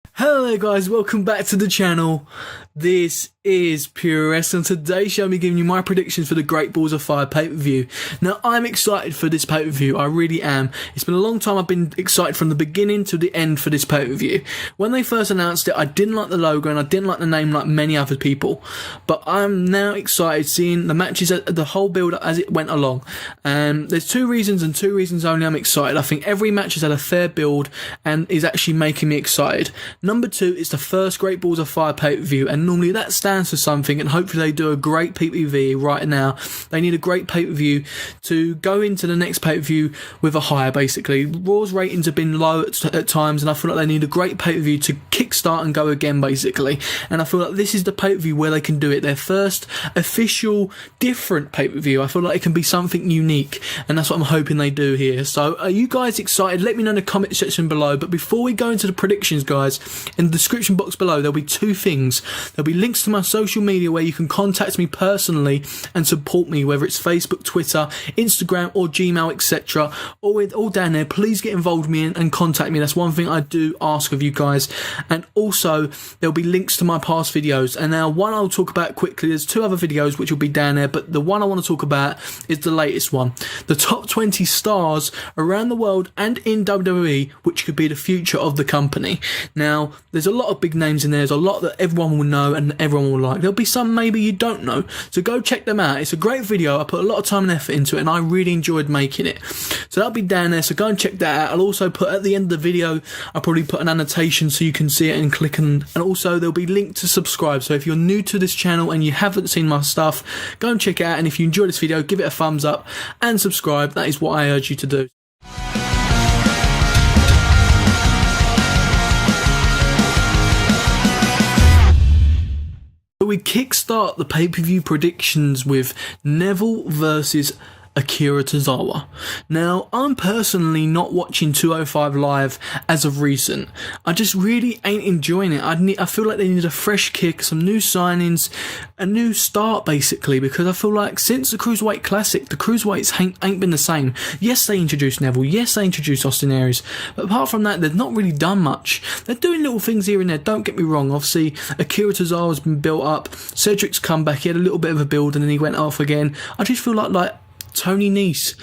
Hello guys, welcome back to the channel. This is Pure Wrestling. Today's show, I'm giving you my predictions for the Great Balls of Fire pay-per-view. Now, I'm excited for this pay-per-view, I really am. It's been a long time. I've been excited from the beginning to the end for this pay-per-view. When they first announced it, I didn't like the logo and I didn't like the name like many other people. But I'm now excited seeing the matches, the whole build-up as it went along. There's two reasons and two reasons only I'm excited. I think every match has had a fair build and is actually making me excited. Number two, it's the first Great Balls of Fire pay-per-view, and normally that stands for something, and hopefully they do a great PPV right now. They need a great pay-per-view to go into the next pay-per-view with a higher, basically. Raw's ratings have been low at times, and I feel like they need a great pay-per-view to kickstart and go again, basically. And I feel like this is the pay-per-view where they can do it. Their first official, different pay-per-view. I feel like it can be something unique, and that's what I'm hoping they do here. So, are you guys excited? Let me know in the comment section below. But before we go into the predictions, guys, in the description box below, there'll be two things. There'll be links to my social media where you can contact me personally and support me, whether it's Facebook, Twitter, Instagram or Gmail, etc. All down there. Please get involved with me and contact me. That's one thing I do ask of you guys. And also, there'll be links to my past videos. And now, one I'll talk about quickly. There's two other videos which will be down there, but the one I want to talk about is the latest one. The top 20 stars around the world and in WWE, which could be the future of the company. Now, there's a lot of big names in there. There's a lot that everyone will know and everyone will like. There'll be some maybe you don't know. So go check them out. It's a great video. I put a lot of time and effort into it and I really enjoyed making it. So that'll be down there. So go and check that out. I'll also put at the end of the video, I'll probably put an annotation so you can see it and click and also there'll be linked to subscribe. So if you're new to this channel and you haven't seen my stuff, go and check it out. And if you enjoyed this video, give it a thumbs up and subscribe. That is what I urge you to do. We kickstart the pay-per-view predictions with Neville versus Acura Tazawa. Now, I'm personally not watching 205 Live as of recent. I just really ain't enjoying it. I feel like they need a fresh kick, some new signings, a new start basically, because I feel like since the Cruiserweight Classic, the Cruiserweights ain't been the same. Yes, they introduced Neville. Yes, they introduced Austin Aries. But apart from that, they've not really done much. They're doing little things here and there, don't get me wrong. Obviously, Acura Tazawa's been built up. Cedric's come back. He had a little bit of a build and then he went off again. I just feel like Tony Nese,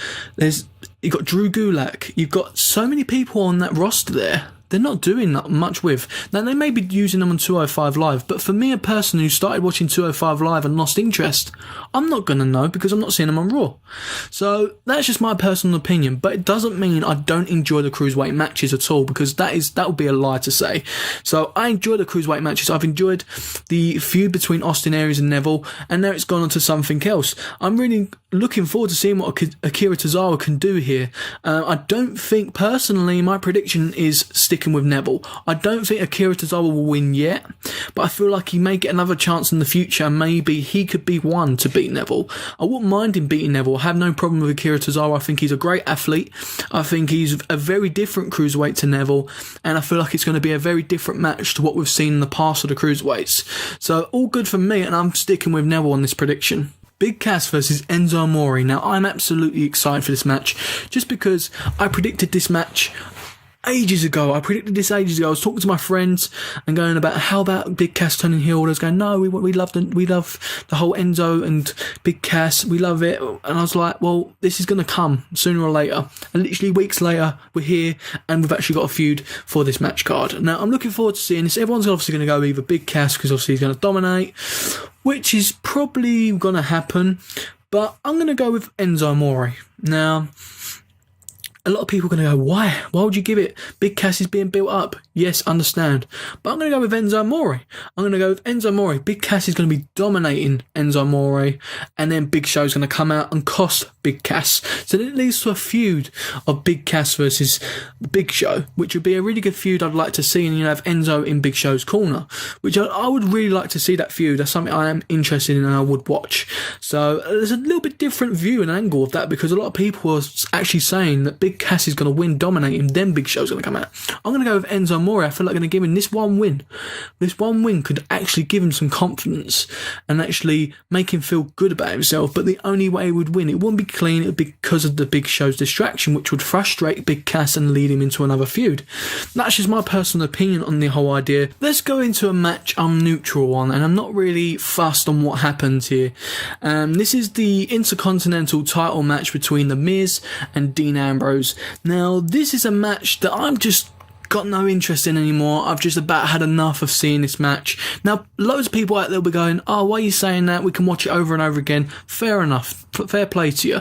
you've got Drew Gulak, you've got so many people on that roster there. They're not doing that much with. Now, they may be using them on 205 Live, but for me, a person who started watching 205 Live and lost interest, I'm not going to know because I'm not seeing them on Raw. So, that's just my personal opinion, but it doesn't mean I don't enjoy the Cruiserweight matches at all, because that would be a lie to say. So, I enjoy the Cruiserweight matches. I've enjoyed the feud between Austin Aries and Neville, and now it's gone on to something else. I'm really looking forward to seeing what Acura Tazawa can do here. I don't think, personally, my prediction is sticking with Neville. I don't think Acura Tazawa will win yet, but I feel like he may get another chance in the future and maybe he could be one to beat Neville. I wouldn't mind him beating Neville. I have no problem with Acura Tazawa. I think he's a great athlete. I think he's a very different cruiserweight to Neville, and I feel like it's going to be a very different match to what we've seen in the past of the cruiserweights. So all good for me, and I'm sticking with Neville on this prediction. Big Cass versus Enzo Amore. Now, I'm absolutely excited for this match just because I predicted this match ages ago. I was talking to my friends and going about how about Big Cass turning heel. I was going, no, we love the whole Enzo and Big Cass. We love it. And I was like, well, this is going to come sooner or later. And literally weeks later, we're here and we've actually got a feud for this match card. Now, I'm looking forward to seeing this. Everyone's obviously going to go either Big Cass because obviously he's going to dominate, which is probably going to happen. But I'm going to go with Enzo Amore. Now, a lot of people are going to go, why? Why would you give it? Big Cass is being built up. Yes, understand. But I'm going to go with Enzo Amore. I'm going to go with Enzo Amore. Big Cass is going to be dominating Enzo Amore. And then Big Show's going to come out and cost Big Cass. So it leads to a feud of Big Cass versus Big Show, which would be a really good feud I'd like to see. And you have Enzo in Big Show's corner, which I would really like to see that feud. That's something I am interested in and I would watch. So there's a little bit different view and angle of that because a lot of people are actually saying that Big Big Cass is going to win, dominate him, then Big Show's going to come out. I'm going to go with Enzo Amore. I feel like I'm going to give him this one win. This one win could actually give him some confidence and actually make him feel good about himself, but the only way he would win, it wouldn't be clean, it would be because of the Big Show's distraction, which would frustrate Big Cass and lead him into another feud. That's just my personal opinion on the whole idea. Let's go into a match I'm neutral on, and I'm not really fussed on what happens here. This is the Intercontinental title match between The Miz and Dean Ambrose. Now, this is a match that I'm just got no interest in anymore. I've just about had enough of seeing this match. Now, loads of people out there will be going, oh, why are you saying that? We can watch it over and over again. Fair enough. Fair play to you.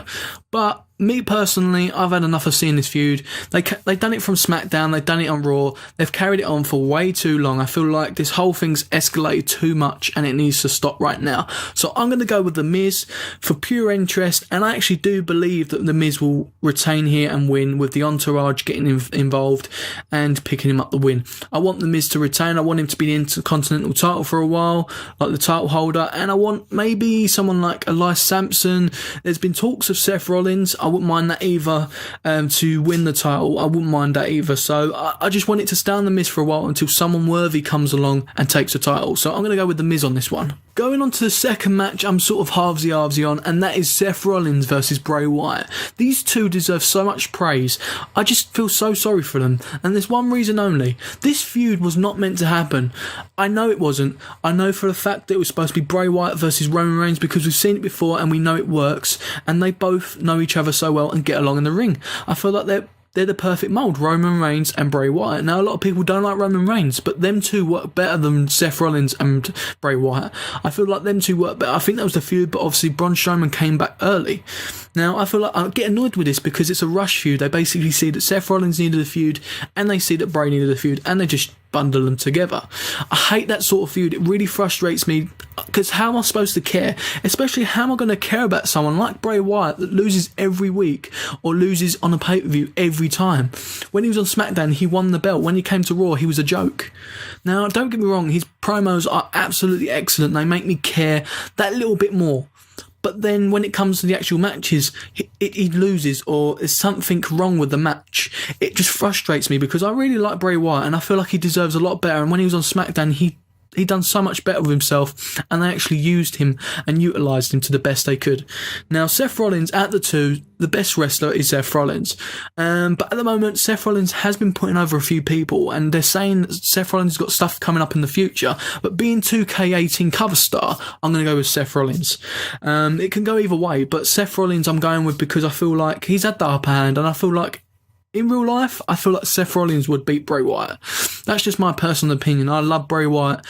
But me personally, I've had enough of seeing this feud. They've done it from SmackDown, they've done it on Raw, they've carried it on for way too long. I feel like this whole thing's escalated too much and it needs to stop right now. So I'm going to go with The Miz for pure interest, and I actually do believe that The Miz will retain here and win, with the entourage getting involved and picking him up the win. I want The Miz to retain. I want him to be the Intercontinental title for a while, like the title holder, and I want maybe someone like Elias Sampson. There's been talks of Seth Rollins. I wouldn't mind that either, to win the title. I wouldn't mind that either. So I just want it to stay on The Miz for a while until someone worthy comes along and takes the title. So I'm going to go with The Miz on this one. Going on to the second match, I'm sort of halvesy on, and that is Seth Rollins versus Bray Wyatt. These two deserve so much praise. I just feel so sorry for them, and there's one reason only. This feud was not meant to happen. I know it wasn't. I know for the fact that it was supposed to be Bray Wyatt versus Roman Reigns because we've seen it before and we know it works, and they both know each other so well and get along in the ring. I feel like they're the perfect mould, Roman Reigns and Bray Wyatt. Now, a lot of people don't like Roman Reigns, but them two work better than Seth Rollins and Bray Wyatt. I feel like them two work better. I think that was the feud, but obviously Braun Strowman came back early. Now, I feel like I get annoyed with this because it's a rush feud. They basically see that Seth Rollins needed a feud, and they see that Bray needed a feud, and they just bundle them together. I hate that sort of feud. It really frustrates me, because how am I supposed to care? Especially, how am I going to care about someone like Bray Wyatt that loses every week or loses on a pay-per-view every time? When he was on SmackDown, he won the belt. When he came to Raw, he was a joke. Now, don't get me wrong, his promos are absolutely excellent. They make me care that little bit more. But then when it comes to the actual matches, he loses, or there's something wrong with the match. It just frustrates me because I really like Bray Wyatt and I feel like he deserves a lot better. And when he was on SmackDown, he done so much better with himself, and they actually used him and utilised him to the best they could. Now, Seth Rollins, at the two, the best wrestler is Seth Rollins. But at the moment, Seth Rollins has been putting over a few people, and they're saying Seth Rollins has got stuff coming up in the future. But being 2K18 cover star, I'm going to go with Seth Rollins. It can go either way, but Seth Rollins I'm going with because I feel like he's had the upper hand, and I feel like in real life, I feel like Seth Rollins would beat Bray Wyatt. That's just my personal opinion. I love Bray Wyatt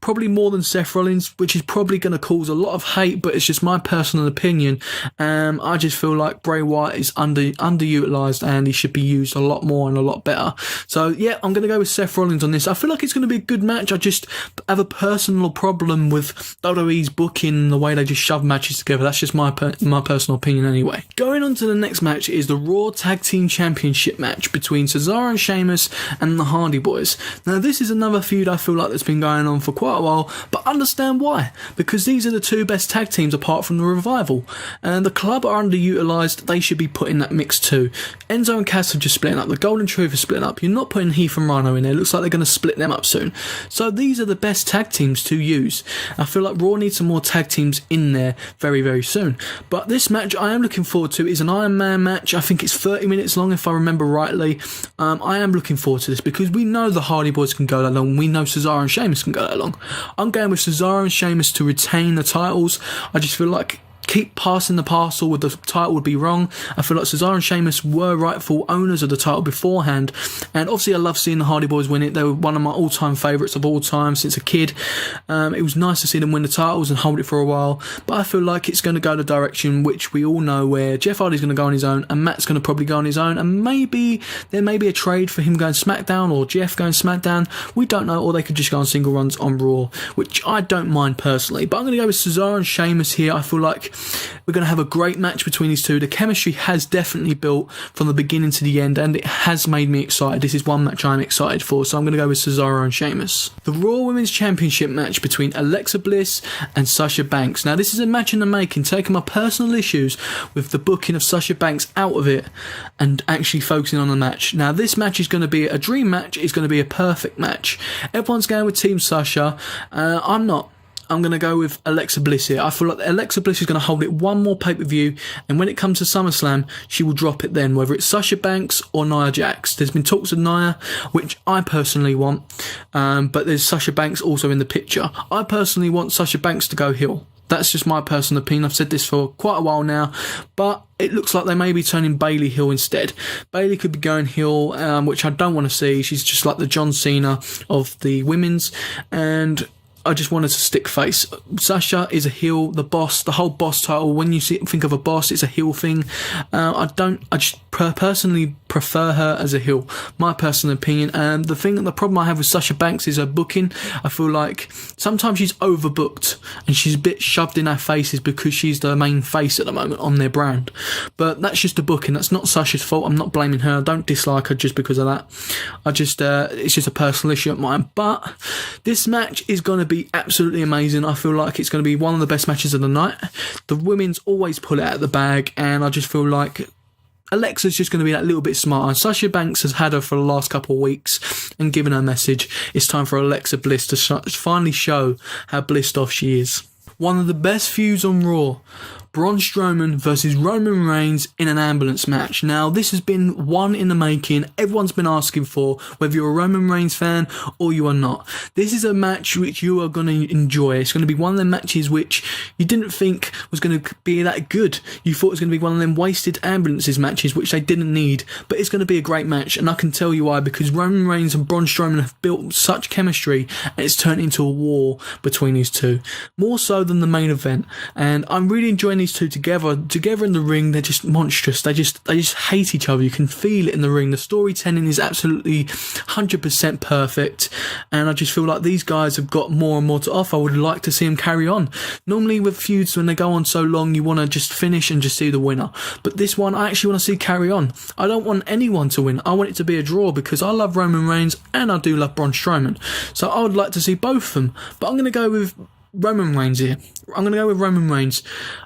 probably more than Seth Rollins, which is probably going to cause a lot of hate, but it's just my personal opinion. I just feel like Bray Wyatt is underutilized, and he should be used a lot more and a lot better. So yeah, I'm going to go with Seth Rollins on this. I feel like it's going to be a good match. I just have a personal problem with WWE's booking, the way they just shove matches together. That's just my personal opinion anyway. Going on to the next match is the Raw Tag Team Championship match between Cesaro and Sheamus and the Hardy Boys. Now, this is another feud I feel like that's been going on for quite a while, but understand why. Because these are the two best tag teams apart from the Revival, and the club are underutilized. They should be put in that mix too. Enzo and Cass have just split up. The Golden Truth is split up. You're not putting Heath and Rhino in there. It looks like they're going to split them up soon. So these are the best tag teams to use. I feel like Raw needs some more tag teams in there very, very soon. But this match I am looking forward to is an Iron Man match. I think it's 30 minutes long if I remember rightly. I am looking forward to this because we know the Hardy Boys can go that long. We know Cesaro and Sheamus can go that long. I'm going with Cesaro and Sheamus to retain the titles. I just feel like keep passing the parcel with the title would be wrong. I feel like Cesaro and Sheamus were rightful owners of the title beforehand, and obviously I love seeing the Hardy Boys win it. They were one of my all-time favourites of all time since a kid. It was nice to see them win the titles and hold it for a while, but I feel like it's going to go the direction which we all know, where Jeff Hardy's going to go on his own and Matt's going to probably go on his own, and maybe there may be a trade for him going SmackDown or Jeff going SmackDown. We don't know, or they could just go on single runs on Raw, which I don't mind personally. But I'm going to go with Cesaro and Sheamus here. I feel like We're going to have a great match between these two. The chemistry has definitely built from the beginning to the end, and it has made me excited. This is one match I'm excited for, so I'm going to go with Cesaro and Sheamus. The Raw Women's Championship match between Alexa Bliss and Sasha Banks. Now, this is a match in the making, taking my personal issues with the booking of Sasha Banks out of it and actually focusing on the match. Now, this match is going to be a dream match. It's going to be a perfect match. Everyone's going with Team Sasha. I'm not. I'm going to go with Alexa Bliss here. I feel like Alexa Bliss is going to hold it one more pay-per-view, and when it comes to SummerSlam, she will drop it then, whether it's Sasha Banks or Nia Jax. There's been talks of Nia, which I personally want, but there's Sasha Banks also in the picture. I personally want Sasha Banks to go heel. That's just my personal opinion. I've said this for quite a while now, but it looks like they may be turning Bayley heel instead. Bayley could be going heel, which I don't want to see. She's just like the John Cena of the women's, and I just wanted to stick face. Sasha is a heel, the boss, the whole boss title. When you think of a boss, it's a heel thing. I just personally prefer her as a heel. My personal opinion. And the problem I have with Sasha Banks is her booking. I feel like sometimes she's overbooked and she's a bit shoved in our faces because she's the main face at the moment on their brand. But that's just the booking. That's not Sasha's fault. I'm not blaming her. I don't dislike her just because of that. It's just a personal issue of mine. But this match is going to be absolutely amazing. I feel like it's going to be one of the best matches of the night. The women's always pull it out of the bag, and I just feel like Alexa's just going to be that little bit smarter. Sasha Banks has had her for the last couple of weeks and given her message. It's time for Alexa Bliss to finally show how blissed off she is. One of the best feuds on Raw. Braun Strowman versus Roman Reigns in an ambulance match. Now, this has been one in the making. Everyone's been asking for, whether you're a Roman Reigns fan or you are not. This is a match which you are going to enjoy. It's going to be one of them matches which you didn't think was going to be that good. You thought it was going to be one of them wasted ambulances matches which they didn't need, but it's going to be a great match, and I can tell you why, because Roman Reigns and Braun Strowman have built such chemistry, and it's turned into a war between these two, more so than the main event. And I'm really enjoying these two together in the ring. They're just monstrous. They just hate each other. You can feel it in the ring. The storytelling is absolutely 100% perfect, and I just feel like these guys have got more and more to offer. I would like to see them carry on. Normally with feuds, when they go on so long, you want to just finish and just see the winner, but this one I actually want to see carry on. I don't want anyone to win. I want it to be a draw, because I love Roman Reigns and I do love Braun Strowman, so I would like to see both of them, but I'm going to go with Roman Reigns here. I'm going to go with Roman Reigns.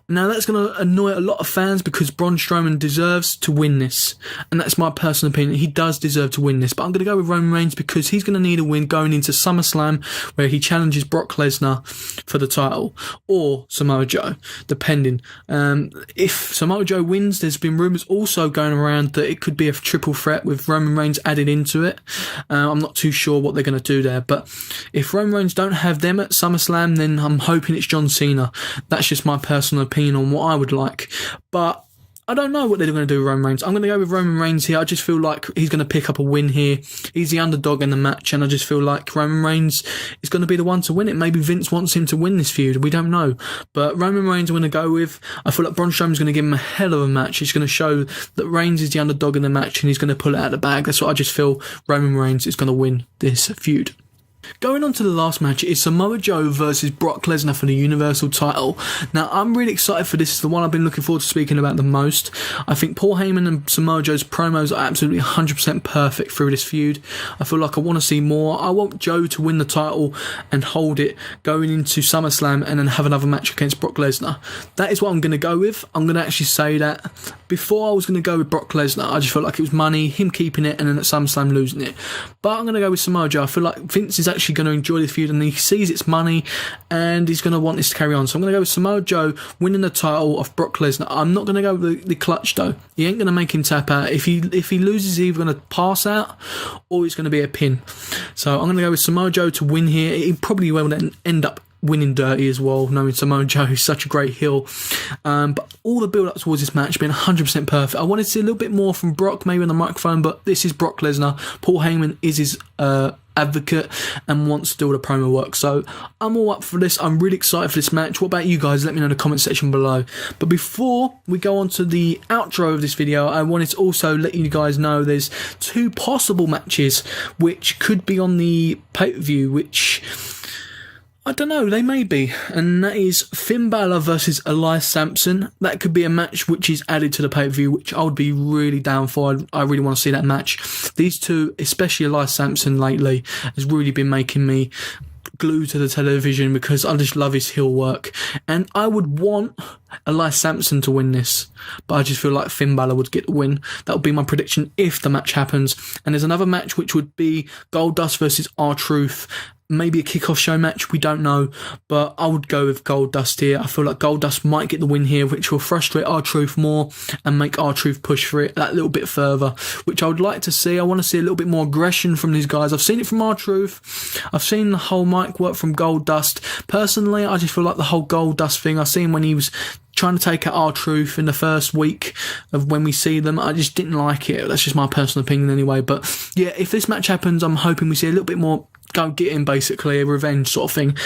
Now, that's going to annoy a lot of fans because Braun Strowman deserves to win this, and that's my personal opinion. He does deserve to win this, but I'm going to go with Roman Reigns because he's going to need a win going into SummerSlam, where he challenges Brock Lesnar for the title, or Samoa Joe, depending. If Samoa Joe wins, there's been rumours also going around that it could be a triple threat with Roman Reigns added into it. I'm not too sure what they're going to do there, but if Roman Reigns don't have them at SummerSlam, then I'm hoping it's John Cena. That's just my personal opinion on what I would like, but I don't know what they're going to do with Roman Reigns. I'm going to go with Roman Reigns here. I just feel like he's going to pick up a win here. He's the underdog in the match, and I just feel like Roman Reigns is going to be the one to win it. Maybe Vince wants him to win this feud. We don't know. But Roman Reigns I'm going to go with. I feel like Braun Strowman's going to give him a hell of a match. He's going to show that Reigns is the underdog in the match, and he's going to pull it out of the bag. That's what I just feel. Roman Reigns is going to win this feud. Going on to the last match is Samoa Joe versus Brock Lesnar for the Universal title. Now, I'm really excited for this. It's the one I've been looking forward to speaking about the most. I think Paul Heyman and Samoa Joe's promos are absolutely 100% perfect through this feud. I feel like I want to see more. I want Joe to win the title and hold it going into SummerSlam, and then have another match against Brock Lesnar. That is what I'm going to go with. I'm going to actually say that. Before I was going to go with Brock Lesnar, I just felt like it was money, him keeping it, and then at SummerSlam losing it. But I'm going to go with Samoa Joe. I feel like Vince is actually going to enjoy the feud, and he sees it's money, and he's going to want this to carry on. So I'm going to go with Samoa Joe winning the title of Brock Lesnar. I'm not going to go with the clutch though. He ain't going to make him tap out. If he loses, he's either going to pass out or it's going to be a pin. So I'm going to go with Samoa Joe to win here. He probably will then end up winning dirty as well, knowing Samoa Joe is such a great heel. But all the build up towards this match been 100% perfect. I wanted to see a little bit more from Brock, maybe on the microphone, but this is Brock Lesnar. Paul Heyman is his advocate and wants to do all the promo work, so I'm all up for this. I'm really excited for this match. What about you guys? Let me know in the comment section below. But before we go on to the outro of this video, I wanted to also let you guys know there's two possible matches which could be on the pay-per-view, which I don't know, they may be, and that is Finn Balor versus Elias Sampson. That could be a match which is added to the pay-per-view, which I would be really down for. I really want to see that match. These two, especially Elias Sampson lately, has really been making me glued to the television because I just love his heel work. And I would want Elias Sampson to win this, but I just feel like Finn Balor would get the win. That would be my prediction if the match happens. And there's another match which would be Goldust versus R-Truth. Maybe a kickoff show match, we don't know, but I would go with Goldust here. I feel like Goldust might get the win here, which will frustrate R-Truth more and make R-Truth push for it that little bit further, which I would like to see. I want to see a little bit more aggression from these guys. I've seen it from R-Truth. I've seen the whole mic work from Goldust. Personally, I just feel like the whole Goldust thing, I've seen when he was trying to take out R-Truth in the first week of when we see them, I just didn't like it. That's just my personal opinion anyway. But yeah, if this match happens, I'm hoping we see a little bit more go get him, basically, a revenge sort of thing.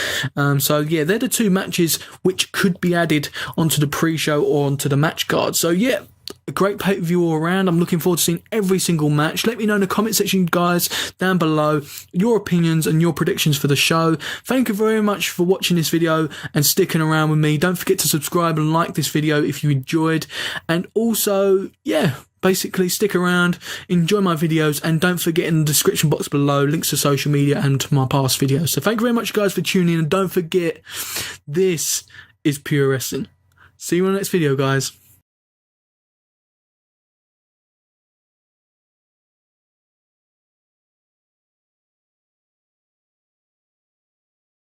So yeah, they're the two matches which could be added onto the pre-show or onto the match card. So yeah, a great pay-per-view all around. I'm looking forward to seeing every single match. Let me know in the comment section, guys, down below, your opinions and your predictions for the show. Thank you very much for watching this video and sticking around with me. Don't forget to subscribe and like this video if you enjoyed. And also, yeah, basically stick around, enjoy my videos, and don't forget in the description box below links to social media and to my past videos. So thank you very much, guys, for tuning in, and don't forget, this is Pure Wrestling. See you in the next video, guys.